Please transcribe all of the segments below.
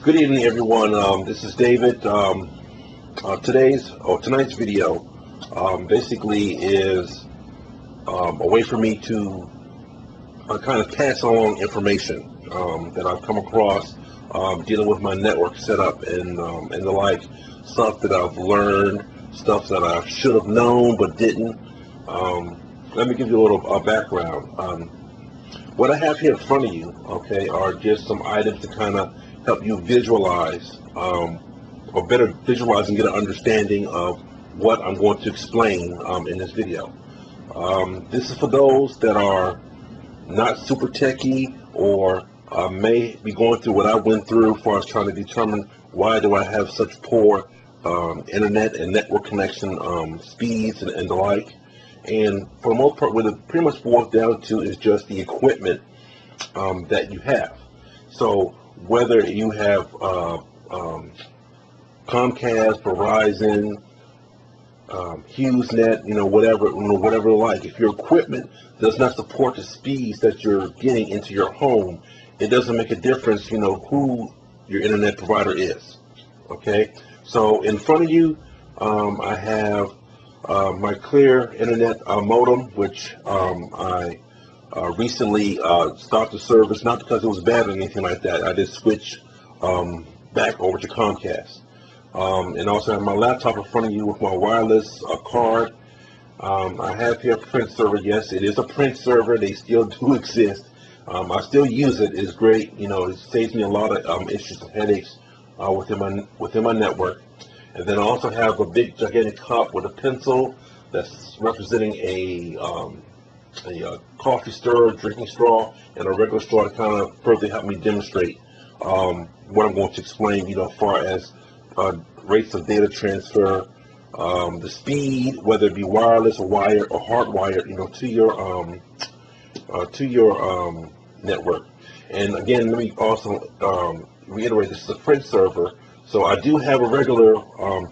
Good evening, everyone. This is David. Tonight's video basically is a way for me to kind of pass along information that I've come across dealing with my network setup and the like, stuff that I've learned, stuff that I should have known but didn't. Let me give you a little background. What I have here in front of you, okay, are just some items to kind of help you visualize, or better visualize and get an understanding of what I'm going to explain in this video. This is for those that are not super techy or may be going through what I went through as far as trying to determine why do I have such poor internet and network connection speeds and the like. And for the most part, what it pretty much boils down to is just the equipment that you have. So whether you have Comcast, Verizon, HughesNet, whatever like, if your equipment does not support the speeds that you're getting into your home, it doesn't make a difference, who your internet provider is. Okay, so in front of you, I have my Clear Internet modem, which I recently stopped the service, not because it was bad or anything like that. I did switch back over to Comcast. And also have my laptop in front of you with my wireless card. I have here a print server. Yes, it is a print server. They still do exist. I still use it. It's great. It saves me a lot of issues and headaches within my network. And then I also have a big gigantic cup with a pencil that's representing a coffee stir, drinking straw, and a regular straw to kind of further help me demonstrate what I'm going to explain, as far as rates of data transfer, the speed, whether it be wireless or wired or hardwired, to your network. And again, let me also reiterate, this is a print server. So I do have a regular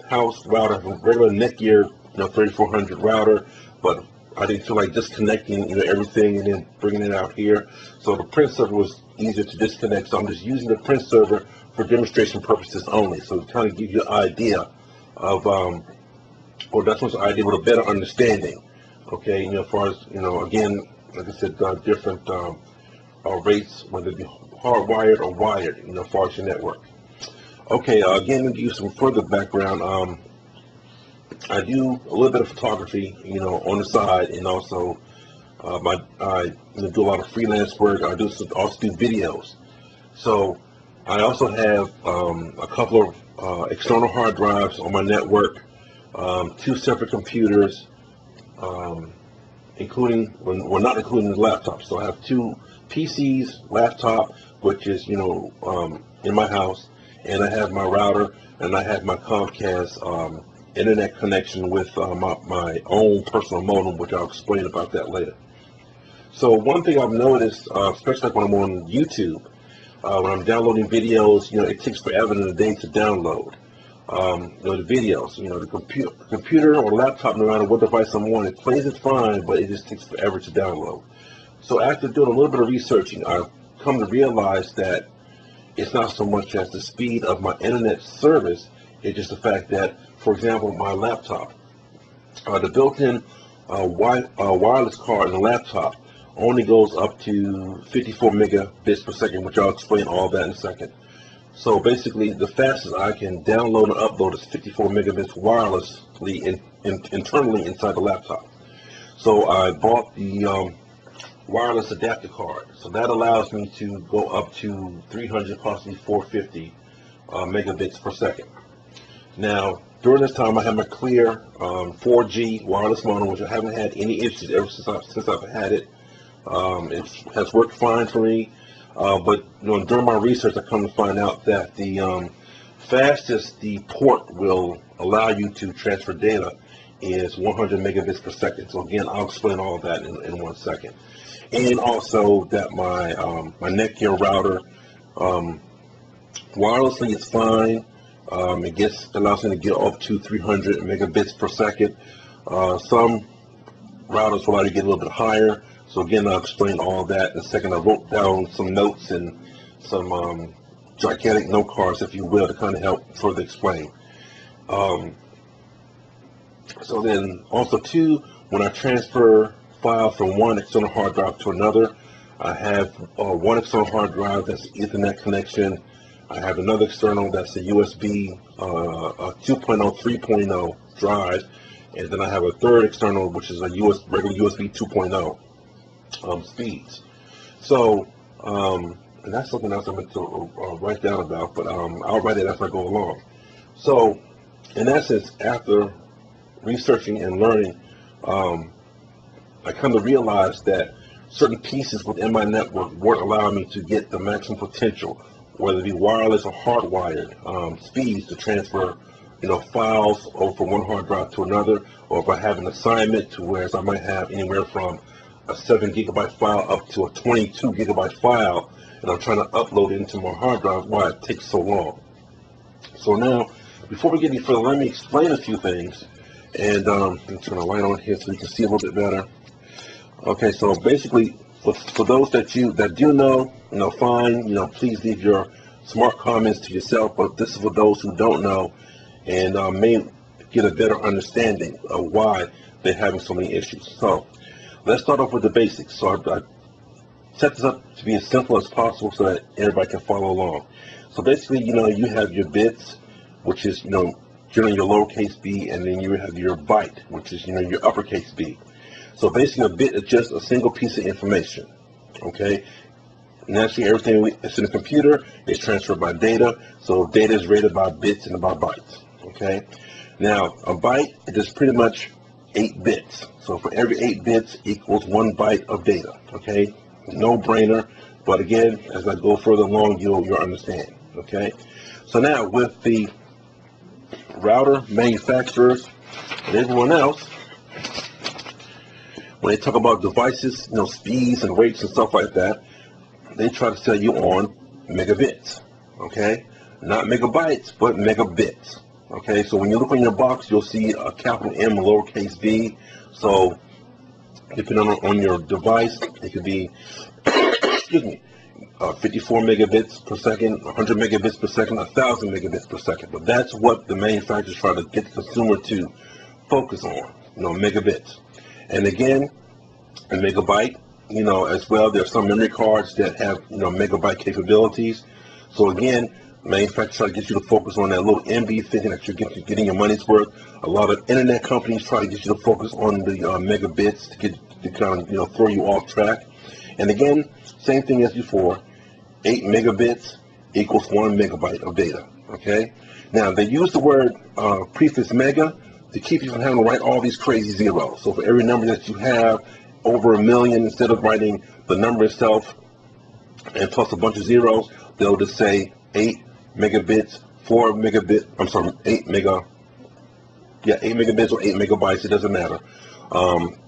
house router, regular Netgear 3400 router, but I didn't feel like disconnecting everything and then bringing it out here. So the print server was easier to disconnect. So I'm just using the print server for demonstration purposes only. So to kind of give you an idea of, or that's what's an idea with a better understanding. Okay, as far as again, like I said, different rates, whether it be hardwired or wired, as far as your network. Okay, again, to give you some further background, I do a little bit of photography, on the side, and also I do a lot of freelance work. I also do videos. So I also have a couple of external hard drives on my network, 2 separate computers, including, well, not including the laptop. So I have 2 PCs, laptop, which is in my house, and I have my router, and I have my Comcast internet connection with my own personal modem, which I'll explain about that later. So one thing I've noticed, especially when I'm on YouTube, when I'm downloading videos, it takes forever in a day to download the videos. The computer or laptop, no matter what device I'm on, it plays it fine, but it just takes forever to download. So after doing a little bit of researching, I've come to realize that it's not so much as the speed of my internet service, it's just the fact that, for example, my laptop, the built-in wireless card in the laptop only goes up to 54 megabits per second, which I'll explain all that in a second. So basically, the fastest I can download and upload is 54 megabits wirelessly internally inside the laptop. So I bought the wireless adapter card. So that allows me to go up to 300, possibly 450 megabits per second. Now, during this time, I have my Clear 4G wireless modem, which I haven't had any issues ever since I've had it. It has worked fine for me. But during my research, I come to find out that the fastest the port will allow you to transfer data is 100 megabits per second. So again, I'll explain all of that in 1 second. And also that my Netgear router, wirelessly it's fine. It allows me to get up to 300 megabits per second. Some routers will allow you to get a little bit higher. So again, I'll explain all that in a second. I wrote down some notes and some gigantic note cards, if you will, to kind of help further explain. So then also too, when I transfer files from one external hard drive to another, I have one external hard drive that's Ethernet connection. I have another external that's a USB 2.0, 3.0 drive, and then I have a third external which is a regular USB 2.0 speeds. So, and that's something else I'm going to write down about, but I'll write it as I go along. So, in essence, after researching and learning, I come to realize that certain pieces within my network weren't allowing me to get the maximum potential, whether it be wireless or hardwired speeds to transfer, files over from one hard drive to another, or if I have an assignment to where I might have anywhere from a 7 gigabyte file up to a 22 gigabyte file, and I'm trying to upload it into my hard drive, why it takes so long. So now, before we get any further, let me explain a few things. And I'm turn the light on here so you can see a little bit better. Okay, so basically, for those that do know, fine, please leave your smart comments to yourself. But this is for those who don't know and may get a better understanding of why they're having so many issues. So let's start off with the basics. So I set this up to be as simple as possible so that everybody can follow along. So basically, you have your bits, which is, generally your lowercase b, and then you have your byte, which is, your uppercase B. So basically, a bit is just a single piece of information, okay? Naturally, everything that's in the computer is transferred by data, so data is rated by bits and by bytes, okay? Now, a byte is pretty much 8 bits. So for every 8 bits equals 1 byte of data, okay? No brainer, but again, as I go further along, you'll understand, okay? So now, with the router manufacturers and everyone else, when they talk about devices, speeds and rates and stuff like that, they try to sell you on megabits, okay? Not megabytes, but megabits, okay? So when you look on your box, you'll see a capital M, lowercase b. So depending on your device, it could be, excuse me, 54 megabits per second, 100 megabits per second, 1,000 megabits per second. But that's what the manufacturers try to get the consumer to focus on, megabits. And again, a megabyte, as well, there's some memory cards that have, megabyte capabilities. So again, manufacturers try to get you to focus on that little MB, thinking that you're getting your money's worth. A lot of internet companies try to get you to focus on the megabits to kind of, throw you off track. And again, same thing as before, 8 megabits equals 1 megabyte of data, okay? Now, they use the word prefix mega to keep you from having to write all these crazy zeros. So for every number that you have over a million, instead of writing the number itself and plus a bunch of zeros, they'll just say 8 megabits, 4 megabits, 8 megabits or 8 megabytes, it doesn't matter.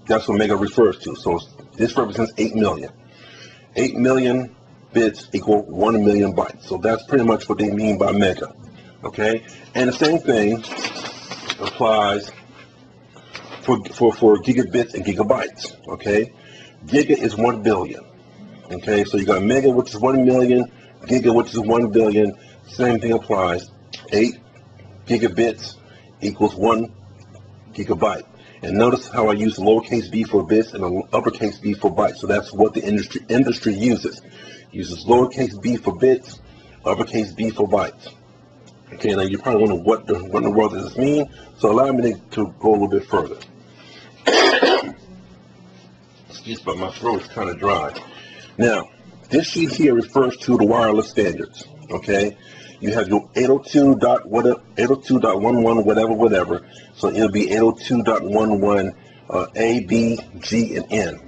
That's what mega refers to. So this represents 8 million. 8 million bits equal 1 million bytes. So that's pretty much what they mean by mega, okay? And the same thing applies for gigabits and gigabytes, okay? Giga is 1 billion, okay? So you got mega, which is 1 million, giga, which is 1 billion. Same thing applies. 8 gigabits equals 1 gigabyte. And notice how I use lowercase b for bits and an uppercase b for bytes. So that's what the industry uses. Uses lowercase b for bits, uppercase b for bytes. Okay, now you're probably wondering what in the world does this mean? So allow me to go a little bit further. Excuse me, but my throat is kind of dry. Now, this sheet here refers to the wireless standards. Okay, you have your 802.11 whatever. So it'll be 802.11 A, B, G, and N.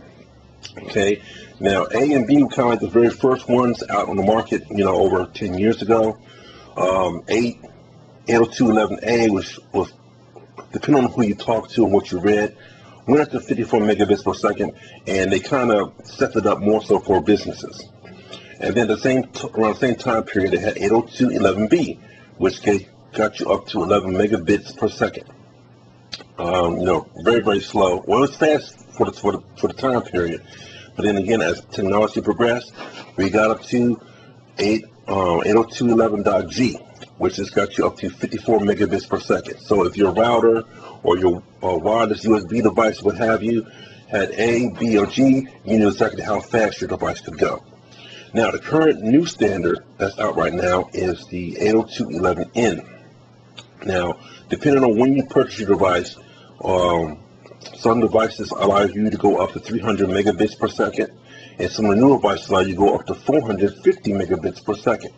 Okay, now A and B were kind of like the very first ones out on the market, over 10 years ago. 802.11a was depending on who you talk to and what you read, went up to 54 megabits per second, and they kind of set it up more so for businesses. And then around the same time period, they had 802.11b, which got you up to 11 megabits per second. Very, very slow. Well, it was fast for the time period, but then again, as technology progressed, we got up to 802.11.g, which has got you up to 54 megabits per second. So if your router or your wireless USB device, what have you, had A, B, or G, you know exactly how fast your device could go. Now, the current new standard that's out right now is the 802.11n. Now, depending on when you purchase your device, some devices allow you to go up to 300 megabits per second, and some of the newer devices allow you to go up to 450 megabits per second.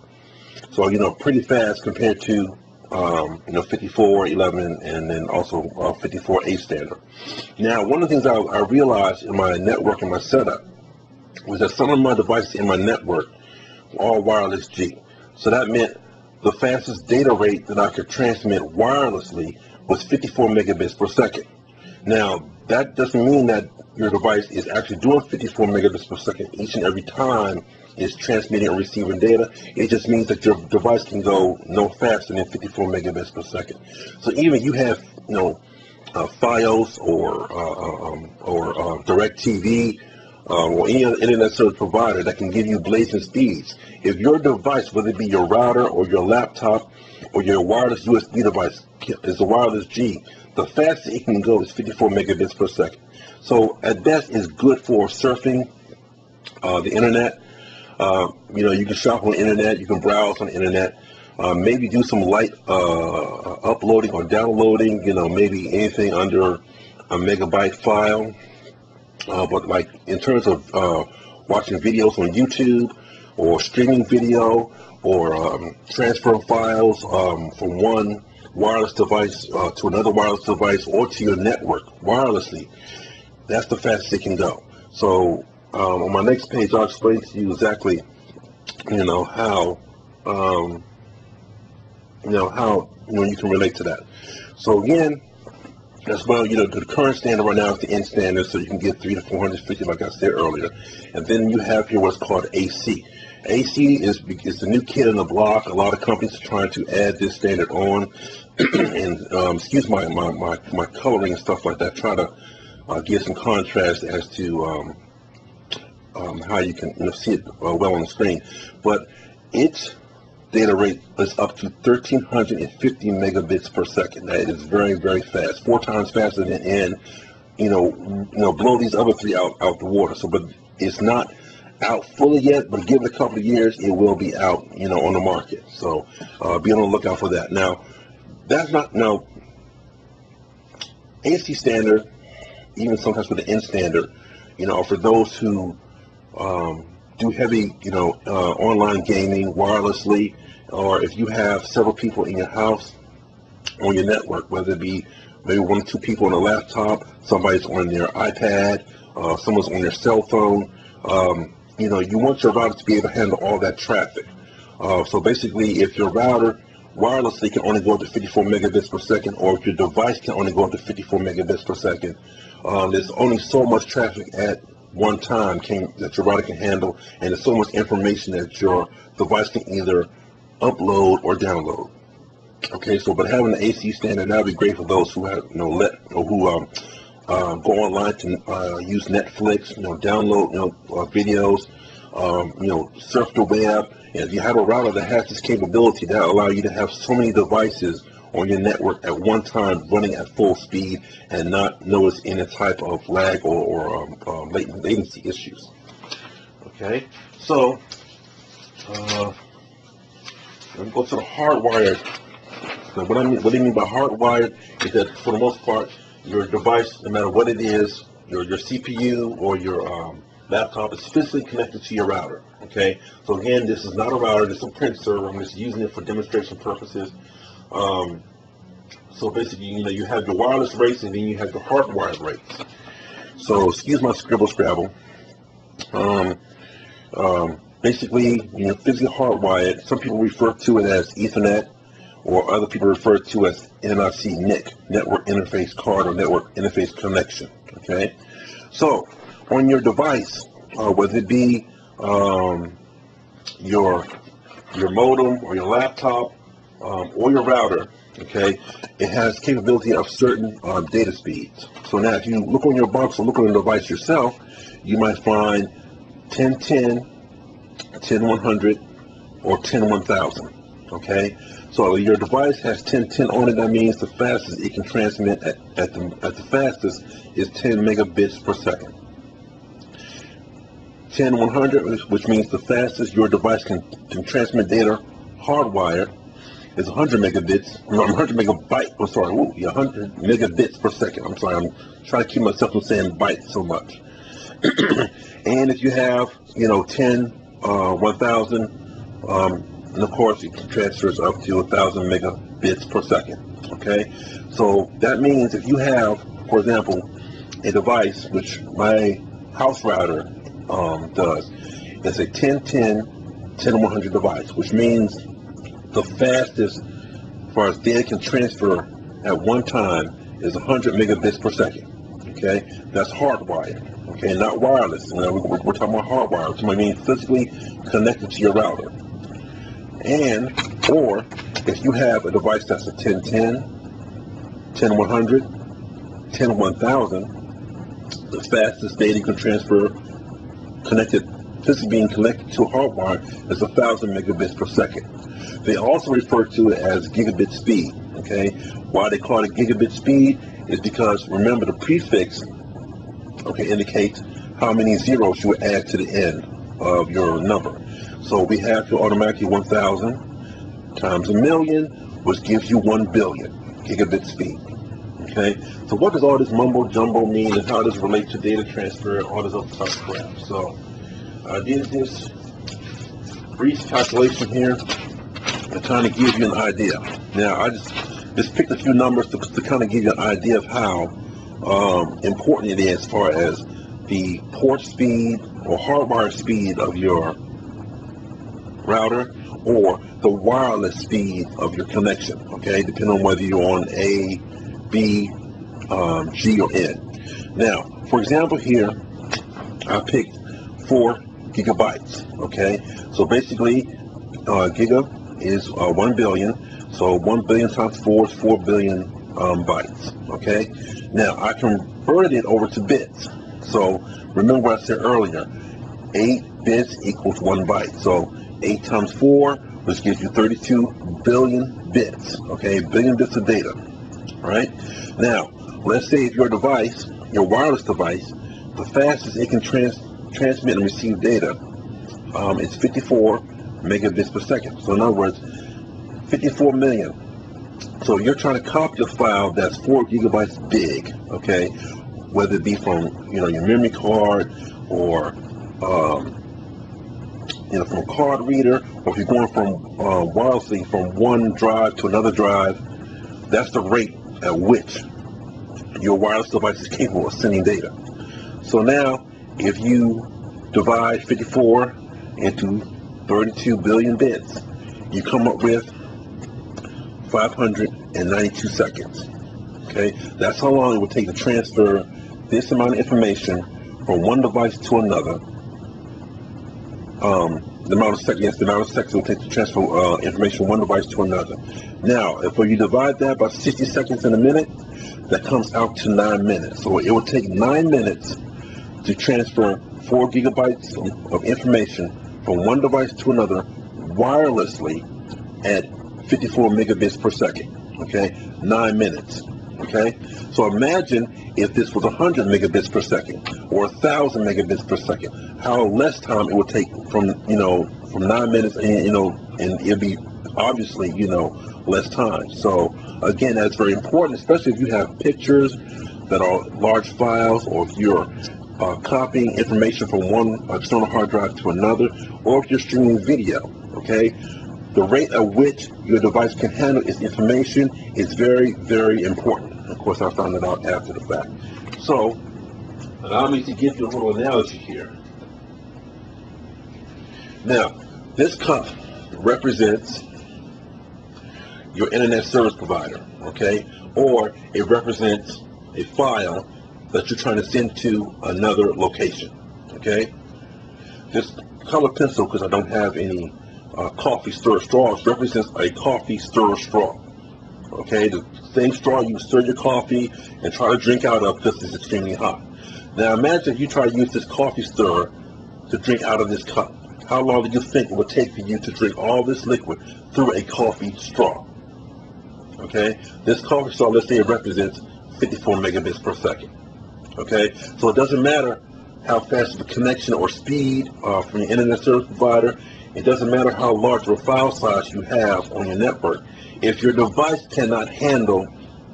So, you know, pretty fast compared to, 54.11 and then also 54A standard. Now, one of the things I realized in my network and my setup was that some of my devices in my network were all wireless G. So that meant the fastest data rate that I could transmit wirelessly was 54 megabits per second. Now, that doesn't mean that your device is actually doing 54 megabits per second each and every time it's transmitting or receiving data. It just means that your device can go no faster than 54 megabits per second. So even you have, Fios or DirecTV or any other internet service provider that can give you blazing speeds. If your device, whether it be your router or your laptop or your wireless USB device, is a wireless G, the fastest it can go is 54 megabits per second. So at best, it's good for surfing the internet. You can shop on the internet, you can browse on the internet, maybe do some light uploading or downloading, maybe anything under a megabyte file. But like in terms of watching videos on YouTube or streaming video or transfer files from one wireless device to another wireless device or to your network wirelessly, that's the fastest it can go. So on my next page, I'll explain to you exactly, how you can relate to that. So again, as well, the current standard right now is the N standard, so you can get 300 to 450, like I said earlier. And then you have here what's called AC. AC is the new kid in the block. A lot of companies are trying to add this standard on, and excuse my coloring and stuff like that. Try to give some contrast as to how you can see it well on the screen. But its data rate is up to 1,350 megabits per second. That is very, very fast, 4 times faster than N. Blow these other three out the water. So, but it's not out fully yet. But give it a couple of years, it will be out, on the market. So, be on the lookout for that. Now, AC standard, even sometimes with the N standard, for those who do heavy, online gaming wirelessly, or if you have several people in your house on your network, whether it be maybe 1 or 2 people on a laptop, somebody's on their iPad, someone's on their cell phone, you want your router to be able to handle all that traffic. So basically, if your router wirelessly can only go up to 54 megabits per second, or if your device can only go up to 54 megabits per second, there's only so much traffic at one time that your router can handle, and there's so much information that your device can either upload or download. Okay, so but having the AC standard, that would be great for those who have go online to use Netflix, download videos, surf the web. And if you have a router that has this capability, that allow you to have so many devices on your network at one time running at full speed and not notice any type of lag or latency issues. Okay, so let me go to the hardwired. Now, what do you mean by hardwired is that for the most part, your device, no matter what it is, your CPU or your laptop is physically connected to your router. Okay, so again, this is not a router, this is a print server. I'm just using it for demonstration purposes. So basically, you have your wireless rates and then you have your hardwired rates. So excuse my scribble scrabble. Basically, physically hardwired, some people refer to it as Ethernet, or other people refer to it as NIC, Network Interface Card or Network Interface Connection. Okay, so on your device, whether it be your modem or your laptop or your router, okay, it has capability of certain data speeds. So now if you look on your box or look on the device yourself, you might find 1010, 10100, or 10,1000. Okay, so your device has 1010 on it. That means the fastest it can transmit at the fastest is 10 megabits per second. 10,100, which means the fastest your device can transmit data hardwired, is 100 megabits. No, 100 megabyte. I'm sorry. 100 megabits per second. I'm sorry. I'm trying to keep myself from saying bytes so much. And if you have, 10, 1,000, and of course it transfers up to 1,000 megabits per second. Okay, so that means if you have, for example, a device which my house router does, it's a 1010, 10100 device, which means the fastest as far as data can transfer at one time is 100 megabits per second. Okay, that's hardwired. Okay, not wireless. We're talking about hardwired, which means physically connected to your router. And, or if you have a device that's a 1010, 10100, 10,1000, the fastest data you can transfer physically being connected to hardwire is 1,000 megabits per second. They also refer to it as gigabit speed. Okay, why they call it gigabit speed is because, remember, the prefix indicates how many zeros you would add to the end of your number. So we have to automatically 1,000 times a million, which gives you 1 billion gigabit speed. Okay, so what does all this mumbo jumbo mean, and how does it relate to data transfer and all this other type of crap? So I did this brief calculation here to kind of give you an idea. Now I just picked a few numbers to kind of give you an idea of how important it is as far as the port speed or hardwire speed of your router or the wireless speed of your connection. Okay, depending on whether you're on A, B, G, or N. Now, for example, here I picked 4 gigabytes. Okay, so basically, giga is 1 billion. So 1 billion times 4 is 4 billion bytes. Okay, now I converted it over to bits. So remember what I said earlier, 8 bits equals 1 byte. So 8 times 4, which gives you 32 billion bits. Okay, billion bits of data. Right? Now, let's say if your device, your wireless device, the fastest it can transmit and receive data is 54 megabits per second. So in other words, 54 million. So you're trying to copy a file that's 4 gigabytes big, okay? Whether it be from, your memory card or, from a card reader, or if you're going from wirelessly from one drive to another drive, that's the rate at which your wireless device is capable of sending data. So now, if you divide 54 into 32 billion bits, you come up with 592 seconds. Okay, that's how long it would take to transfer this amount of information from one device to another. The amount of seconds it will take to transfer information from one device to another. Now, if you divide that by 60 seconds in a minute, that comes out to 9 minutes. So it will take 9 minutes to transfer 4 gigabytes of information from one device to another wirelessly at 54 megabits per second. Okay, 9 minutes. Okay, so imagine if this was 100 megabits per second or 1,000 megabits per second, how less time it would take from 9 minutes, and it'd be obviously, less time. So again, that's very important, especially if you have pictures that are large files, or if you're copying information from one external hard drive to another, or if you're streaming video. Okay, the rate at which your device can handle its information is very, very important. Of course, I found it out after the fact. So, allow me to give you a little analogy here. Now, this cup represents your internet service provider, okay? Or it represents a file that you're trying to send to another location, okay? This color pencil, because I don't have any coffee stir straws, represents a coffee stir straw. Okay, the same straw you stir your coffee and try to drink out of because it's extremely hot. Now imagine if you try to use this coffee stirrer to drink out of this cup. how long do you think it would take for you to drink all this liquid through a coffee straw? Okay, this coffee straw, let's say it represents 54 megabits per second. Okay, so it doesn't matter how fast the connection or speed from your internet service provider. It doesn't matter how large of a file size you have on your network. If your device cannot handle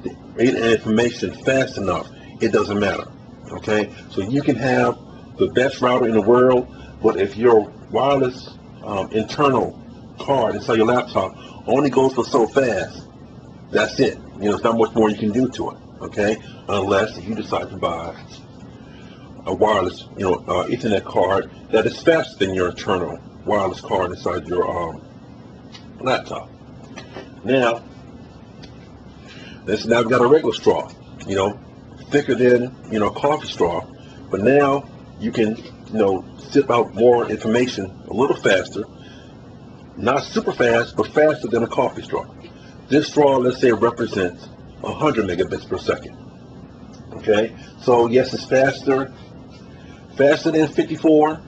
the information fast enough, it doesn't matter. Okay, so you can have the best router in the world, but if your wireless internal card inside your laptop only goes for so fast, that's it. There's not much more you can do to it. Okay, unless if you decide to buy a wireless, Ethernet card that is faster than your internal wireless card inside your laptop. Now we've got a regular straw, thicker than a coffee straw, but now you can sip out more information a little faster, not super fast, but faster than a coffee straw. This straw, let's say, represents 100 megabits per second. Okay, so yes, it's faster than 54,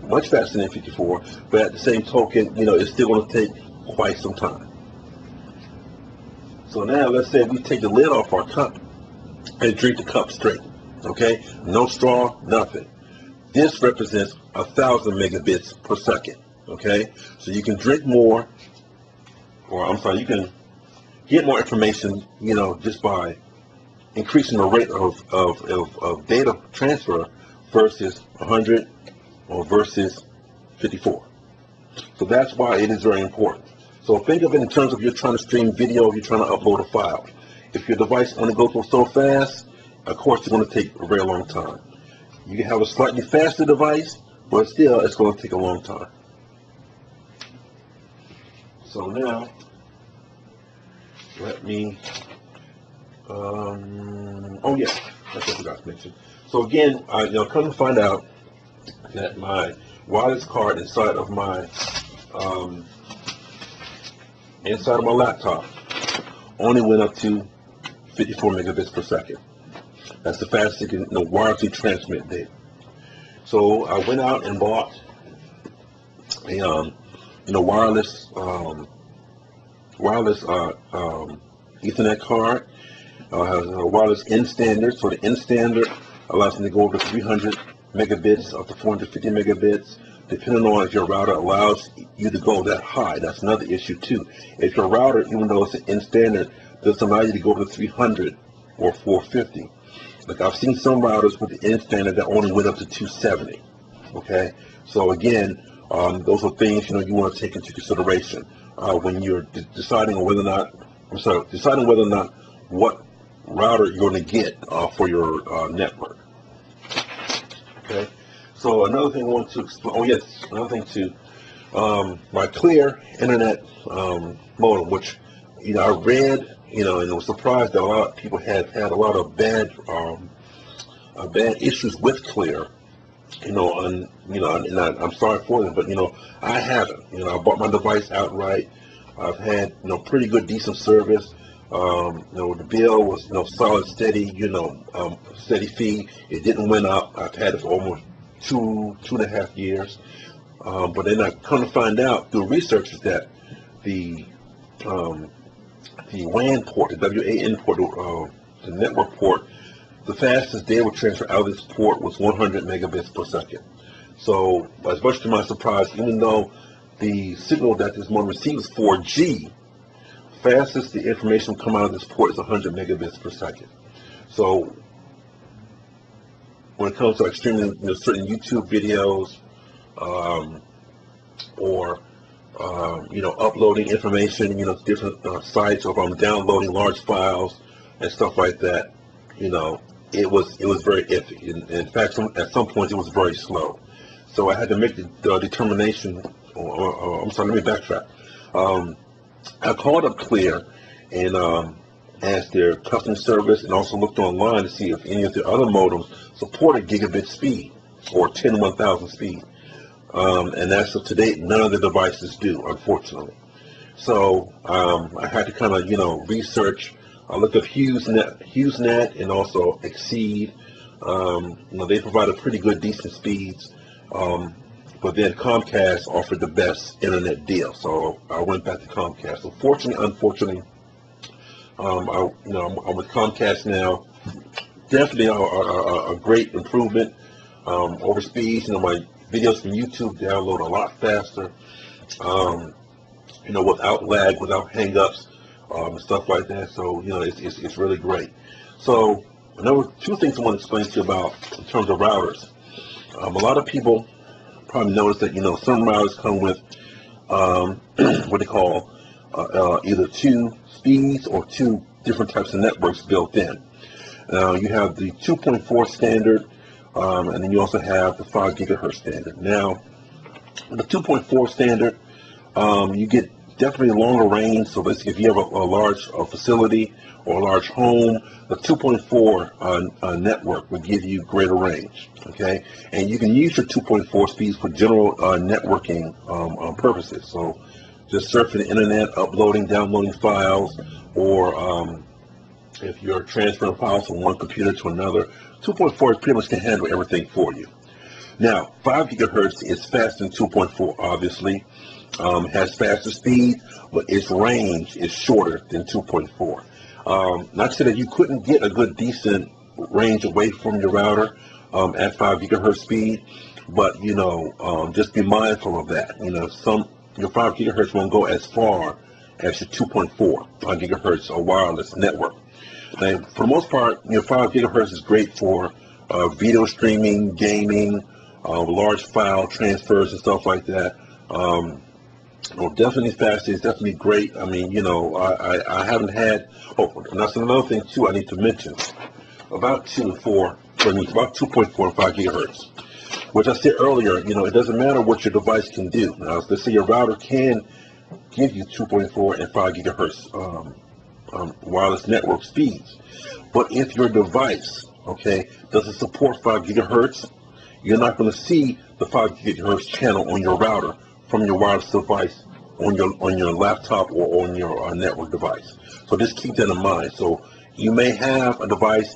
much faster than 54, but at the same token, it's still going to take quite some time. So now let's say we take the lid off our cup and drink the cup straight. Okay, no straw, nothing. This represents 1,000 megabits per second. Okay, so you can drink more, you can get more information, just by increasing the rate of data transfer versus 100 or versus 54. So that's why it is very important. So think of it in terms of you're trying to stream video, you're trying to upload a file. If your device only goes so fast, of course it's going to take a very long time. You can have a slightly faster device, but still it's going to take a long time. So now, let me, oh yeah, that's what I forgot to mention. So again, come to find out that my wireless card inside of my laptop only went up to 54 megabits per second. That's the fastest it can wirelessly transmit data. So I went out and bought a wireless Ethernet card. Has a wireless N standard. So the N standard allows me to go over 300 megabits up to 450 megabits, depending on if your router allows you to go that high. That's another issue too. If your router, even though it's an N standard, doesn't allow you to go to 300 or 450. Like I've seen some routers with the N standard that only went up to 270. Okay, so again, those are things you want to take into consideration when you're deciding whether or not what router you're going to get for your network. Okay, so another thing I want to explain. Oh yes, another thing too. My Clear internet modem, which I read, and was surprised that a lot of people had a lot of bad issues with Clear. And I'm sorry for them, but I haven't. I bought my device outright. I've had pretty good, decent service. The bill was solid, steady. Steady fee. It didn't went up. I've had it for almost two and a half years. But then I come to find out through research is that the WAN port, the WAN port, the network port, the fastest data transfer out of this port was 100 megabits per second. So, as much to my surprise, even though the signal that this modem receives is 4G, fastest the information come out of this port is 100 megabits per second. So, when it comes to streaming certain YouTube videos, or uploading information, to different sites, or if I'm downloading large files and stuff like that, it was very iffy. In fact, at some points it was very slow. So I had to make the determination. I'm sorry, let me backtrack. I called up Clear and asked their customer service, and also looked online to see if any of their other modems supported gigabit speed or 10/1000 speed. And as of today, none of the devices do, unfortunately. So I had to kind of research. I looked up HughesNet and also Exceed. They provided pretty good, decent speeds but then Comcast offered the best internet deal, so I went back to Comcast. So fortunately, unfortunately, I'm with Comcast now. Definitely a great improvement over speeds. My videos from YouTube download a lot faster. Without lag, without hangups, and stuff like that. So it's really great. So another two things I want to explain to you about in terms of routers. A lot of people probably notice that some routers come with what they call either two speeds or two different types of networks built in. Now you have the 2.4 standard, and then you also have the 5 gigahertz standard. Now the 2.4 standard, you get definitely longer range. So basically, if you have a large facility or a large home, the 2.4 network will give you greater range. Okay, and you can use your 2.4 speeds for general networking purposes. So just surfing the internet, uploading, downloading files, or if you're transferring files from one computer to another, 2.4 pretty much can handle everything for you. Now, 5 gigahertz is faster than 2.4, obviously. Has faster speed, but its range is shorter than 2.4. Not to say that you couldn't get a good, decent range away from your router at 5 gigahertz speed, but just be mindful of that. Your 5 gigahertz won't go as far as your 2.4 gigahertz wireless network. Now, for the most part, 5 gigahertz is great for video streaming, gaming, large file transfers and stuff like that. Definitely faster. It's definitely great. I mean, I haven't had. Oh, and that's another thing too. I need to mention about 2.4 and 5 gigahertz, which I said earlier. It doesn't matter what your device can do. Now, let's say your router can give you 2.4 and 5 gigahertz wireless network speeds, but if your device, doesn't support 5 gigahertz, you're not going to see the 5 gigahertz channel on your router from your wireless device on your laptop or on your network device. So just keep that in mind. So you may have a device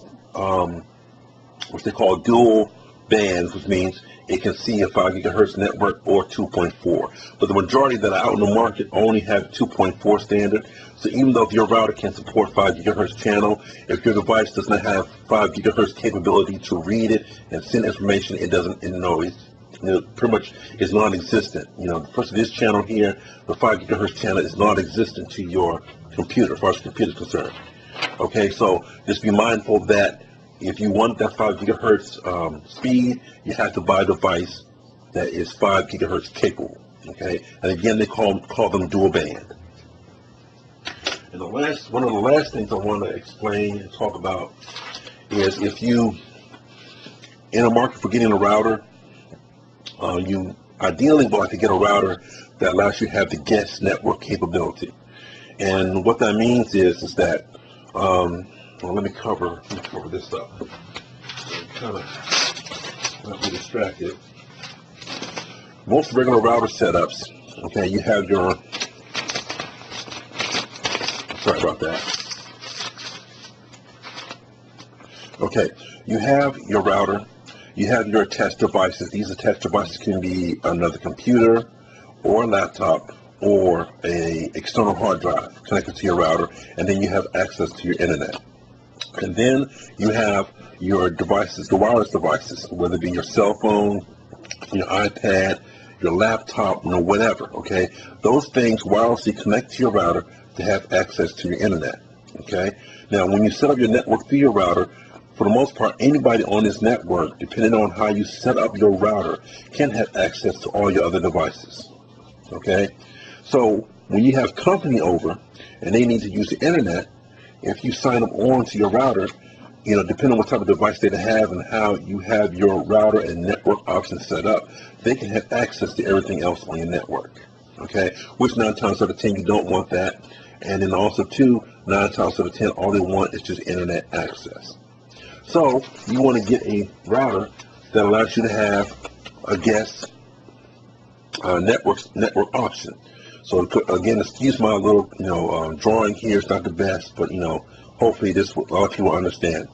which they call dual bands, which means it can see a 5 gigahertz network or 2.4. But the majority that are out in the market only have 2.4 standard. So even though if your router can support 5 gigahertz channel, if your device does not have 5 gigahertz capability to read it and send information, it doesn't, pretty much is non-existent. First of this channel here, the 5 gigahertz channel is non-existent to your computer, as far as the computer is concerned. Okay, so just be mindful that if you want that 5 gigahertz speed, you have to buy a device that is 5 gigahertz capable. Okay, and again, they call them dual band. And one of the last things I want to explain and talk about is if you in a market for getting a router, you ideally would like to get a router that allows you to have the guest network capability. And what that means is that let me cover this up. Kind of not be distracted. Most regular router setups, you have your. Sorry about that. Okay, you have your router. You have your attached devices. These attached devices can be another computer or a laptop or a external hard drive connected to your router, and then you have access to your internet. And then you have your devices, the wireless devices, whether it be your cell phone, your iPad, your laptop, whatever, Those things wirelessly connect to your router to have access to your internet, Now, when you set up your network through your router, for the most part, anybody on this network, depending on how you set up your router, can have access to all your other devices, So when you have company over and they need to use the internet, if you sign them on to your router, depending on what type of device they have and how you have your router and network options set up, they can have access to everything else on your network, Which 9 times out of 10, you don't want that. And then also, 9 times out of 10, all they want is just internet access. So you want to get a router that allows you to have a guest network option. So again, excuse my little drawing here. It's not the best, but hopefully a lot of people understand.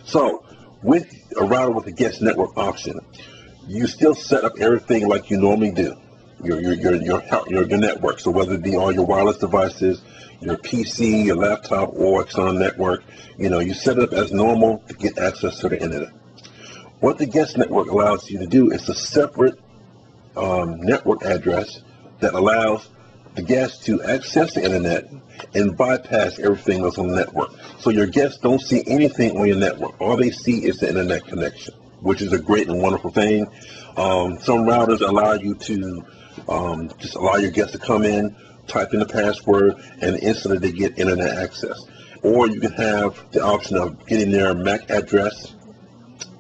So with a router with a guest network option, you still set up everything like you normally do. Your network. So whether it be all your wireless devices, your PC, your laptop, or external network, you set it up as normal to get access to the internet. What the guest network allows you to do is a separate network address that allows the guests to access the internet and bypass everything that's on the network. So your guests don't see anything on your network. All they see is the internet connection, which is a great and wonderful thing. Some routers allow you to just allow your guests to come in, type in the password, and instantly they get internet access. Or you can have the option of getting their MAC address,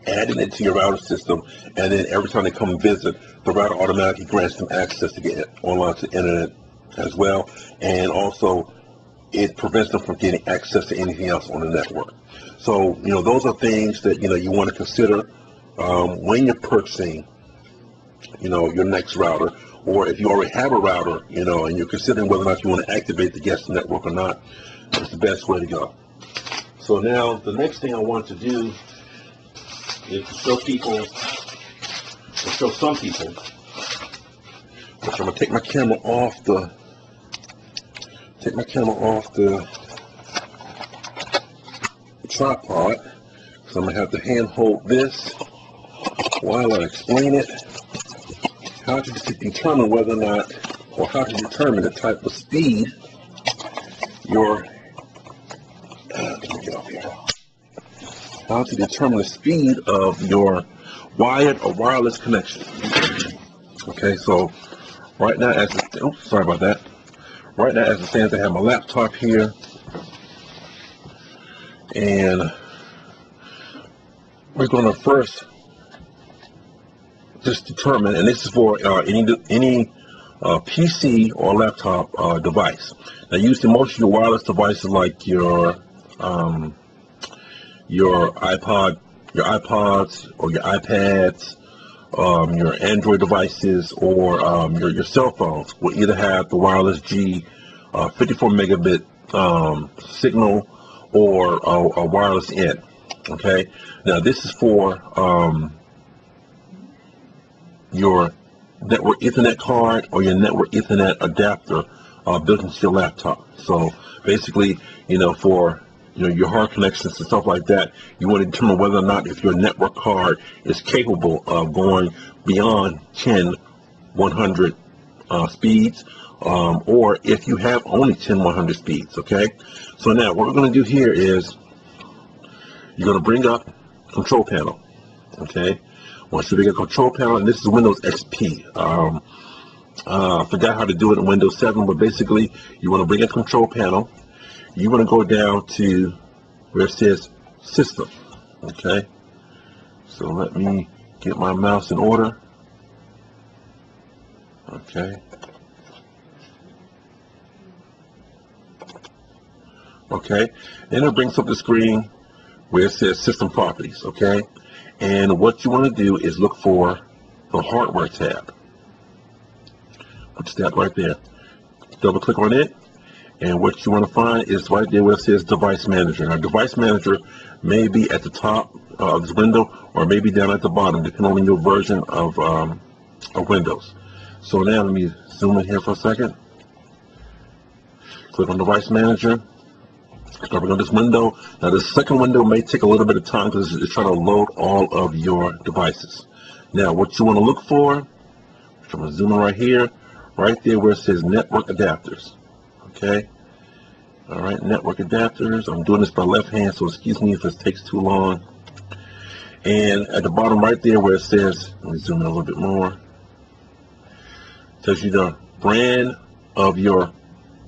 adding it to your router system, and then every time they come visit, the router automatically grants them access to get online to the internet as well. And also, it prevents them from getting access to anything else on the network. So, those are things that, you want to consider when you're purchasing, your next router. Or if you already have a router, and you're considering whether or not you want to activate the guest network or not, it's the best way to go. So now, the next thing I want to do is to show some people, which I'm going to take my camera off the tripod, so I'm going to have to hand hold this while I explain it. How to determine whether or not, or how to determine the type of speed how to determine the speed of your wired or wireless connection. Okay, so right now, as it stands, I have my laptop here, and we're going to first just determine, and this is for any PC or laptop device. Now, usually most of your wireless devices, like your iPods or your iPads, your Android devices, or your cell phones, will either have the wireless G 54 megabit signal or a wireless N. Okay. Now, this is for your network Ethernet card or your network Ethernet adapter built into your laptop. So basically, for your hard connections and stuff like that, you want to determine whether or not if your network card is capable of going beyond 10/100 speeds, or if you have only 10/100 speeds. Okay. So now what we're going to do here is you're going to bring up control panel. Okay. Once you bring a control panel, and this is Windows XP. I forgot how to do it in Windows 7, but basically you want to bring a control panel. You want to go down to where it says System. Okay. So let me get my mouse in order. Okay. Okay. Then it brings up the screen where it says System Properties. Okay. And what you want to do is look for the Hardware tab, which is that right there. Double click on it, and what you want to find is right there where it says Device Manager. Now, Device Manager may be at the top of this window, or maybe down at the bottom, depending on your version of Windows. So now let me zoom in here for a second. Click on Device Manager. Start on this window. Now, the second window may take a little bit of time because it's trying to load all of your devices. Now, what you want to look for, I'm going to zoom in right here, right there where it says Network Adapters. Okay. All right, Network Adapters. I'm doing this by left hand, so excuse me if this takes too long. And at the bottom right there where it says, let me zoom in a little bit more, tells you the brand of your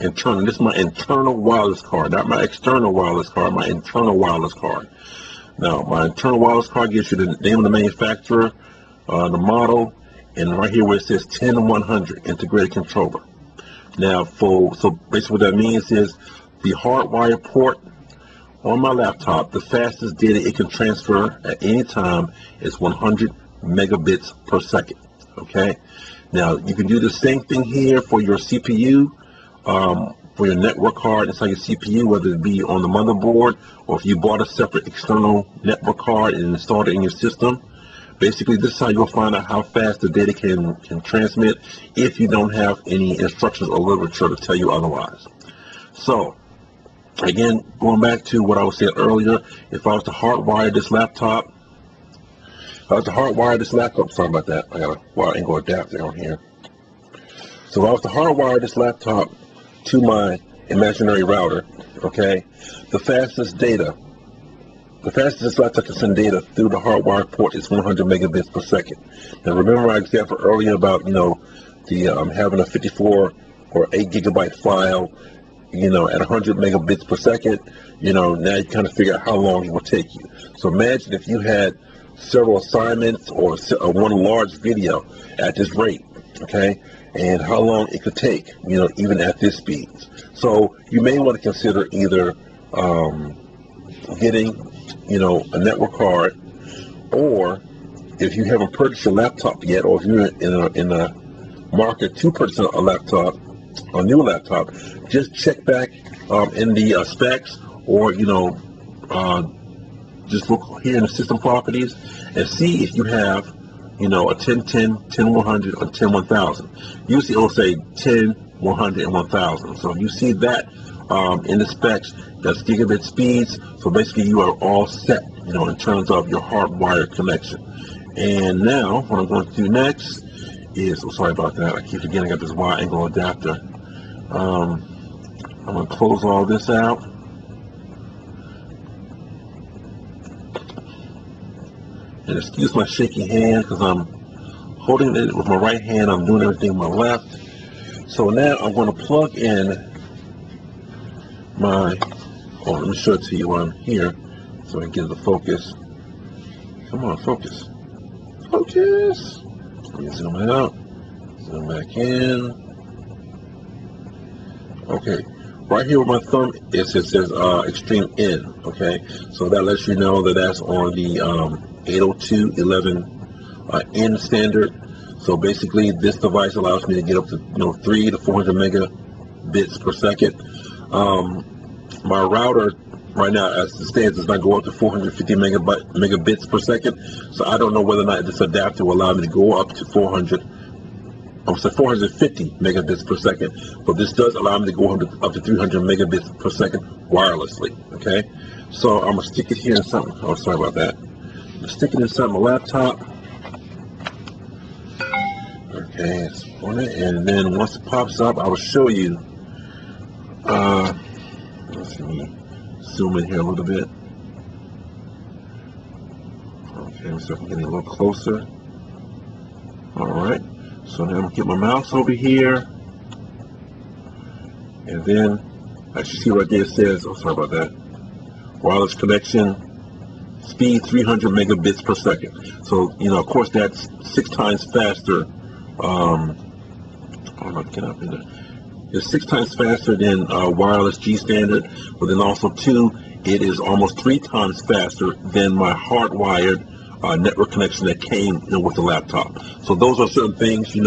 internal. This is my internal wireless card, not my external wireless card, my internal wireless card. Now, my internal wireless card gives you the name of the manufacturer, the model, and right here where it says 10100 integrated controller. Now, so basically what that means is the hardwired port on my laptop, the fastest data it can transfer at any time is 100 megabits per second. Okay. Now, you can do the same thing here for your CPU. For your network card inside your CPU, whether it be on the motherboard or if you bought a separate external network card and installed it in your system. Basically, this is how you'll find out how fast the data can transmit if you don't have any instructions or literature to tell you otherwise. So, again, going back to what I was saying earlier, if I was to hardwire this laptop, sorry about that, I got a wire angle adapter on here. So if I was to hardwire this laptop to my imaginary router, okay, the fastest this laptop can send data through the hardwired port is 100 megabits per second. Now remember my example earlier about, the having a 54 or 8 gigabyte file, at 100 megabits per second, now you kind of figure out how long it will take you. So imagine if you had several assignments or one large video at this rate, okay, and how long it could take, even at this speed. So you may want to consider either getting, a network card, or if you haven't purchased your laptop yet, or if you're in a market to purchase a new laptop, just check back in the specs, or just look here in the system properties and see if you have a 1010, 10100, or 101,000. Usually it'll say 10, 100, and 1000. So if you see that in the specs, that's gigabit speeds. So basically you are all set, in terms of your hardwired connection. And now what I'm going to do next is, sorry about that, I keep forgetting I got this wide angle adapter. I'm going to close all this out. And excuse my shaky hand because I'm holding it with my right hand. I'm doing everything with my left. So now I'm going to plug in my, let me show it to you while I'm here so I can get the focus. Come on, focus. Focus. Let me zoom out. Zoom back in. Okay. Right here with my thumb, it says extreme N. Okay. So that lets you know that that's on the 802.11 N standard. So basically, this device allows me to get up to 300 to 400 megabits per second. My router right now, as it stands, does not go up to 450 megabits per second. So I don't know whether or not this adapter will allow me to go up to 450 megabits per second. But this does allow me to go up to 300 megabits per second wirelessly. Okay. So I'm gonna stick it here in something. Oh, sorry about that. Stick it inside my laptop. Okay, it's on it, and then once it pops up, I will show you. Let me zoom in here a little bit. Okay, so I'm getting a little closer. All right, so now I'm gonna get my mouse over here, and then as you see right there, it says, oh, sorry about that, wireless connection. Speed 300 megabits per second. So, of course, that's 6 times faster. Get up in there. It's 6 times faster than wireless G standard, but then also, too, it is almost 3 times faster than my hardwired network connection that came with the laptop. So those are certain things, that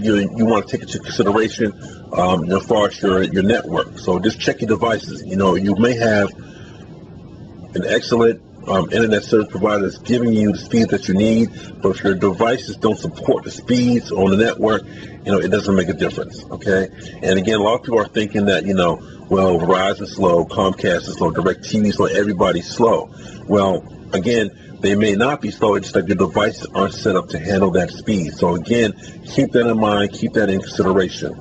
you want to take into consideration as far as your network. So just check your devices. You may have an excellent internet service provider that's giving you the speed that you need, but if your devices don't support the speeds on the network, it doesn't make a difference. Okay. And again, a lot of people are thinking that well, Verizon is slow, Comcast is slow, DirecTV is slow, everybody's slow. Well, again, they may not be slow, it's just that your devices aren't set up to handle that speed. So again, keep that in mind, keep that in consideration.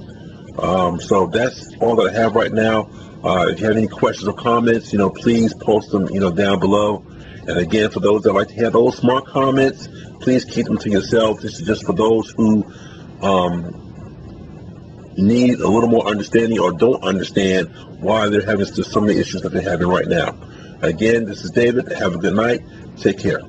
So that's all that I have right now. If you have any questions or comments, please post them, down below. And again, for those that like to have those smart comments, please keep them to yourself. This is just for those who need a little more understanding or don't understand why they're having so many issues that they're having right now. Again, this is David. Have a good night. Take care.